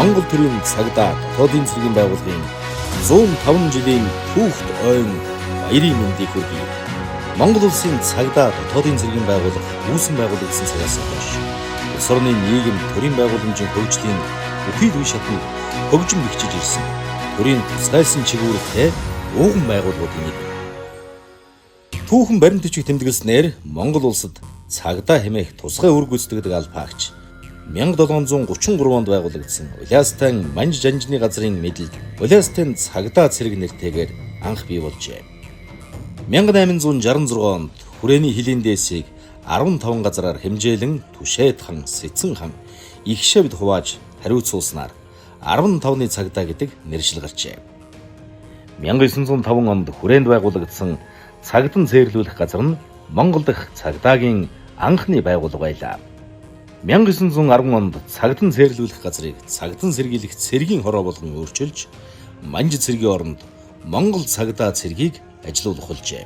Монгол төрийн цагдаа дотоодын цэргийн байгууллагын 105 жилийн түүхт ойн баярын мэндийг хүргэе. Монгол улсын цагдаа дотоодын цэргийн байгууллага үүсэн байгуулагдсан цагаас хойш улс орны нийгэм төрийн байгууламжийн хөгжлийн бүхий л үе шатнд хөгжим бэхжиж ирсэн төрийн тусгайлсан чигүүртэй ууган байгууллагуудын нэг. Түүхэн баримт бичиг тэмдэглэснээр Монгол улсад цагдаа хэмээх тусгай үр гүйцэтгэдэг албаагч 1733 онд байгуулагдсан Уляастайн Манж Жанжны газрын мэдэлд Уляастайн цагдаа цэрэг нэртэйгээр анх бий болжээ. 1866 онд хүрээний хилийн дээсийг 15 газраар хэмжээлэн Түшээд хан, Сэцэн хан, Игшавд хувааж хариуцуулснаар 15-ны цагдаа гэдэг нэршил гарчээ. 1905 онд хүрээнд байгуулагдсан цагдан зээрлүүлэх газар нь Монгол дахь цагдаагийн анхны байгууллага байлаа. 1910 онд цагдан зээрлүүлэх газрыг цагдан сэргийлэх цэргийн хороо болгон өөрчилж Манж цэргийн оронд Монгол цагдаа цэргийг ажилуулах болжээ.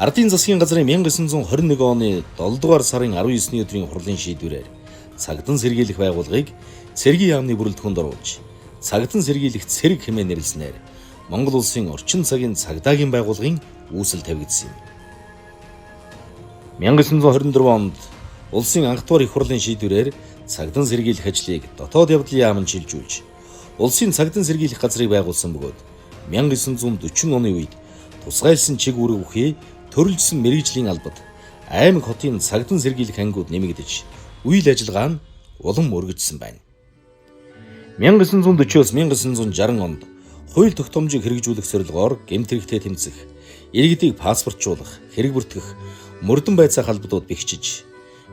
Ардын засгийн газрын 1921 оны 7 дугаар сарын 19-ний өдрийн хурлын шийдвэрээр цагдан сэргийлэх байгууллагыг цэргийн яамны бүрэлдэхүүнд оруулж цагдан сэргийлэх цэрэг хэмээн нэрлэснээр Монгол улсын орчин цагийн цагдаагийн байгууллагын үүсэл тавигдсан юм. 1924 онд улсын анх дугаар их хурлын шийдвэрээр цагдан сэргийлэх ажлыг дотоод явдлын яамд шилжүүлж улсын цагдан сэргийлэх газрыг байгуулсан бөгөөд 1940 оны үед тусгайлсан чиг үүрэг бүхий төрөлжсөн мэргэжлийн албад аймаг хотын цагдан сэргийлэх ангиуд нэмэгдэж үйл ажиллагаа нь улам өргөжсөн байна. 1940-оос 1960 онд хууль тогтоомжийг хэрэгжүүлэх зорилгоор гэмт хэрэгтээ тэмцэх, иргэдийг паспортжуулах, хэрэг бүртгэх, мөрдөн байцаах албадууд бэхжиж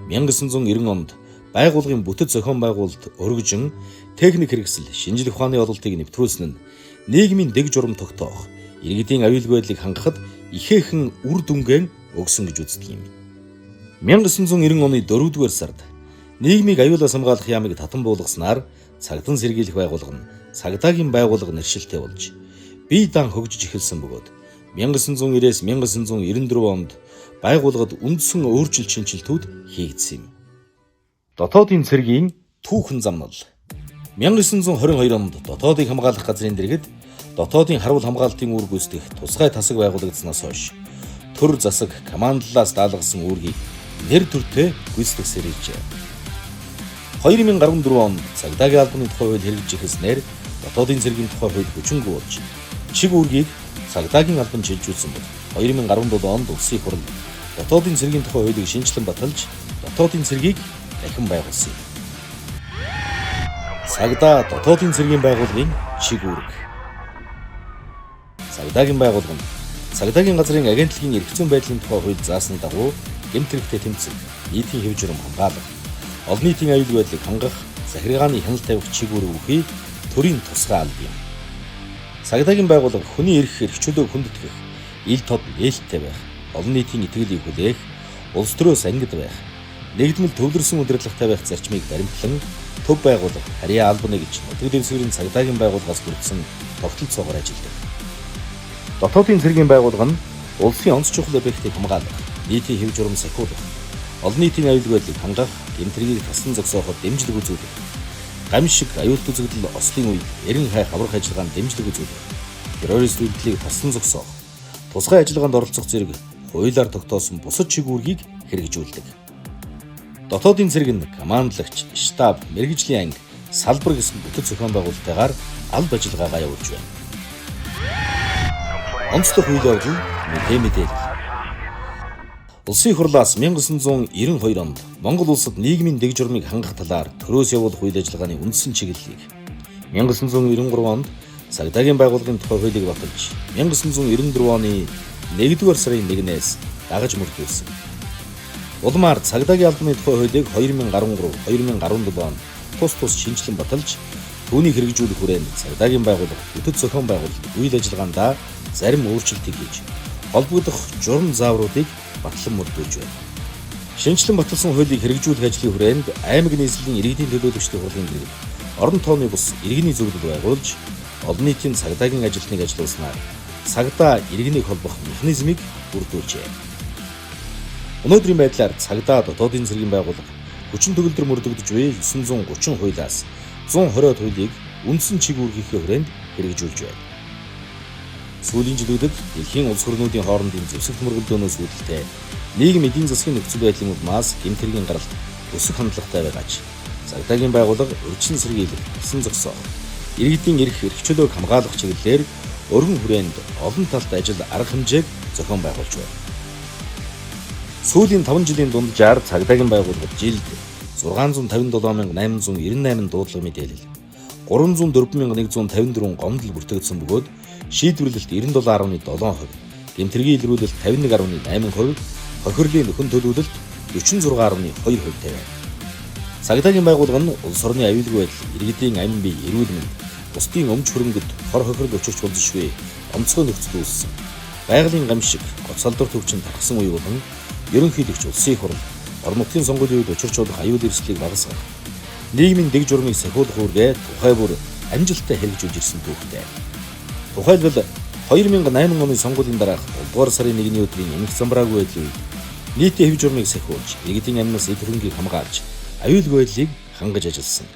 1990 онд байгууллагын бүтэц зохион байгуулалт өргөжин техник хэрэгсэл, шинжлэх ухааны ололтыг нэвтрүүлсэн нь нийгмийн дэг журам тогтоох, иргэдийн аюулгүй байдлыг хангахад ихээхэн үр дүнгээ өгсөн гэж үздэг юм. 1990 оны 4-р сард нийгмийг аюулаас хамгаалах яамыг татан буулгаснаар цагдан сэргийлэх байгууллага нь цагдаагийн байгууллага нэршилтэй болж бие даан хөгжиж эхэлсэн бөгөөд 1990-ээс 1994 онд байгууллагад үндсэн өөрчлөлт шинжилтүүд хийгдсэн юм. Дотоодын цэргийн түүхэн замнал 1922 онд дотоодыг хамгаалах газрын дэргэд дотоодын харуул хамгаалтын үүрэг гүйцэтгэх тусгай тасаг байгуулагдсанаас хойш төр засаг командлаас даалгасан үүргийг нэр төртэй гүйцэтгсээр иржээ. 2014 онд цагдаагийн албаны тухай хууль хэрэгжиж эхэлснээр дотоодын цэргийн тухай хууль хүчингүй болж чиг үүргийг цагдаагийн албанд шилжүүлсэн бол 2017 онд улсын хурл дотоодын цэргийн тухай хуулийг шинжилэн баталж дотоодын цэргийг дахин байгуулсан юм. Цагдаа дотоодын цэргийн байгууллагын чиг үүрэг. Цагдаагийн байгууллага нь цагдаагийн газрын агентлагийн эрх зүйн байдлын тухай хууль заасан дагуу гэмт хэрэгтээ тэмцэх, нийтийн хэв журам хамгаалах, олон нийтийн аюулгүй байдлыг хангах, захиргааны хяналт тавих чиг үүрэг бүхий төрийн тусгай алба юм. Цагдаагийн байгууллага хүний эрх чөлөөг хүндэтгэх, ил тод ээлттэй байх, олон нийтийн итгэлийг хүлээх, улс төрөөс ангид байх, нэгдмэл төвлөрсөн удирдлагатай байх зарчмыг баримтлан төв байгууллага харьяа албаны гэж нутаг дэвсгэрийн цагдаагийн байгууллагаас бүрдсэн тогтолцоогоор ажилладаг. Дотоодын цэргийн байгууллага нь улсын онц чухал объектыг хамгаалах, нийтийн хэв журам сахиулах, олон нийтийн аюулгүй байдлыг хангах, гэмтрийг тассан зогсооход дэмжлэг үзүүлэх, гамшиг аюулт үзэгдэл ослын үед эрен хайх аврах ажиллагаанд дэмжлэг үзүүлэх, террорист үйлдэлийг тассан зогсоох, тусгай ажиллагаанд оролцох зэрэг хуулиар тогтоосон бусад чиг үүргийг хэрэгжүүлдэг. Дотоодын цэрэг нь командлагч, штаб, мэргэжлийн анги, салбар гэсэн бүтэц зохион байгуулалтайгаар алба ажиллагаагаа явуулж байна. Онцлог үйл явдал мэдээлэл. Улсын хурлаас 1992 онд Монгол улсад нийгмийн дэг журмыг хангах талаар төрөөс явуулах үйл ажиллагааны үндсэн чиглэлийг 1993 онд цагдаагийн байгууллагын тухай хуулийг баталж 1994 оны 1-р сарын 1-ээс дагаж мөрдүүлсэн. Улмаар цагдаагийн албаны тухай хуулийг 2013-2017 онд тус шинжилэн баталж түүнийг хэрэгжүүлэх хүрээнд цагдаагийн байгууллага бүтэц зохион байгуулалт үйл ажиллагаандаа зарим өөрчлөлтийг хийж холбогдох журам заавруудыг батлан мөрдүүлж байна. Шинжилэн баталсан хуулийг хэрэгжүүлэх ажлын хүрээнд аймаг нийслэлийн иргэдийн төлөөлөгчдийн хурлын дэргэд орон тооны бус иргэний зөвлөл байгуулж олон нийтийн цагдаагийн ажилтныг ажилуулснаар цагдаа иргэнийг холбох механизмыг бүрдүүлжээ. Өнөөдрийн байдлаар цагдаа дотоодын цэргийн байгууллага хүчин төгөлдөр мөрдөгдөж буй 930 хуулиас 120 туйлыг үндсэн чиг үүргийнхээ хүрээнд хэрэгжүүлж байна. Сүүлийн жилүүдэд дэлхийн улс хурлуудын хоорондын зэвсэгт мөргөлдөөнөөс үүдэлтэй нийгэм эдийн засгийн нөхцөл байдлын улмаас гэмтэргийн гаралт өсөх хандлагатай байгаач цагдаагийн байгууллага урьдчилан сэргийлэх, гэсэн зогсоох, иргэдийн эрх чөлөөг хамгаалах чиглэлээр өргөн хүрээнд олон талт ажил арга хэмжээг зохион байгуулж байна. Сүүлийн 5 жилийн дунджаар цагдаагийн байгууллага жилд 657,898 дуудлага мэдээлэл, 304,154 гомдол бүртгэгдсэн бөгөөд шийдвэрлэлт 97.7%, гэмтэргийн илрүүлэлт 51.8%, хохирлын нөхөн төлөвлөлт 46.2% тавина. Цагдаагийн байгууллага нь улс орны аюулгүй байдал, иргэдийн амин бие, эрүүл мэнд, бусдын өмч хөрөнгөд хор хохирол учирч болзошгүй онцгой нөхцөл үүссэн. Байгалийн гамшиг, гоцолдор төвчин тархсан үе болон ерөнхийлөгч улсын их хурл, орон нутгийн сонгуулийн үед учирч болох аюул эрсдлийг багасгах, нийгмийн дэг журмыг сахиулах үүргээ тухай бүр амжилттай хэрэгжүүлж ирсэн түүхтэй. Тухайлбал 2008 оны сонгуулийн дараах 2 дугаар сарын 1-ний өдрийн эмх замбраагүй байдлын үед нийтийн хэв журмыг сахиулж, иргэдийн амнаас эд хөрөнгийг хамгаалж, аюулгүй байдлыг хангаж ажилласан.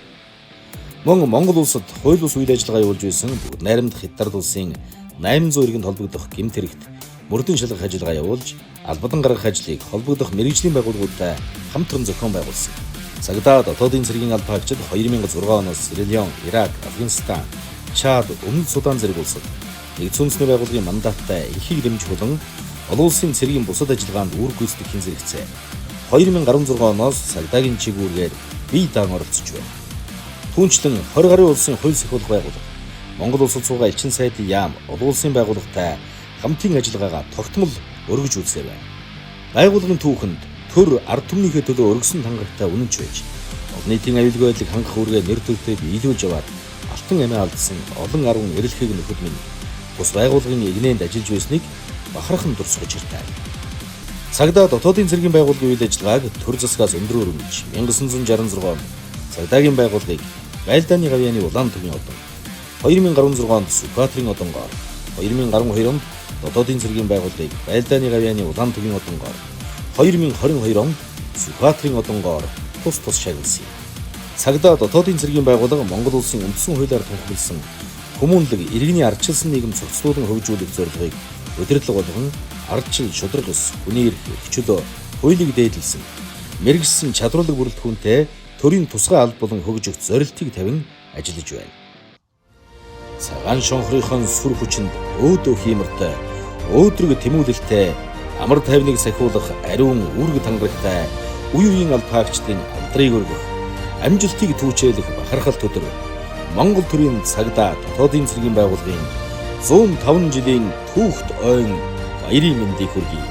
Мөн Монгол улсад хууль бус үйл ажиллагаа явуулж байсан бүгд найрамдах Хятад улсын 800 иргэнд холбогдох гэмт хэрэгт мөрдөн шалгах ажиллагаа явуулж, албадан гаргах ажлыг холбогдох мэргэжлийн байгууллагуудтай хамтран зохион байгуулсан. Цагдаа дотоодын цэргийн албаагчид 2006 оноос Сьерра Леон, Ирак, Афганистан, Чад, Өмнөд Судан зэрэг улсад нэгдсэн үндэсний байгууллагын мандаттай эрхийг дэмжих болон олон улсын цэргийн бусад ажиллагаанд үүрэг гүйцэтгэхийн зэрэгцээ 2016 оноос цагдаагийн чиг үүргээр бие даан оролцож байна. Түүнчлэн 20 гаруй улсын хууль сахиулах байгууллага, Монгол улсад суугаа элчин сайдын яам, олон улсын байгууллагатай хамтын ажиллагаагаа тогтмол өргөж үзсэн байна. Байгууллагын түүхэнд төр ард түмнийхээ төлөө өргөсөн хангалттай үнэнч байж, олон нийтийн аюулгүй байдлыг хангах үүргээ нэр дэвтэр биелүүлж яваад алтан амиа алдсан олон 10 эрэлхийг нөхөд минь бус байгууллагын игнэнд ажиллаж байсныг бахархан дурсгаж иртээ. Цагдаа дотоодын цэргийн байгууллагын үйл ажиллагааг төр засгаас өндрөөр өргөж 1966 онд цагдаагийн байгууллагыг Байлдааны гавьяаны улаан төвийн одон, 2016 онд Сүхбаатарын одонгоор, 2012 онд дотоодын цэргийн байгууллагыг Байлдааны гавьяаны улаан төвийн одонгоор, 2022 онд Сүхбаатарын одонгоор тус шагналсан. Цагдаа дотоодын цэргийн байгууллага Монгол улсын үндсэн хуулиар тунхагласан хүмүүнлэг иргэний ардчилсан нийгэм цогцлуулан хөгжүүлэх зорилгыг удирдлага болгон ардчил, шударга ёс, хүний эрх, чөлөө, хуулийг дээдлсэн, мэрэгсэн чадварлаг бүрэлдэхүүнтэй төрийн тусгай алба болон хөгж өгч зорилтыг тавин ажиллаж байна. Цагаан шонхрынхон сүр хүчинд өөдөө хиймэртэй, өөдрөг тэмүүлэлтэй, амар тайвныг сахиулах ариун үүрэг тангарагтай үе үеийн албаагчдын алдрыг өргөх, амжилтыг түүчээлэх бахархалт өдөр Монгол төрийн цагдаа дотоодын цэргийн байгууллагын 105 жилийн түүхт ойн баярын мэндийг хүргэе.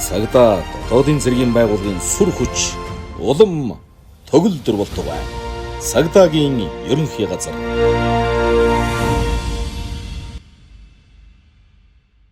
Цагдаа дотоодын цэргийн байгууллагын сүр хүч улам төгөлдөр болтугай. Цагдаагийн ерөнхий газар.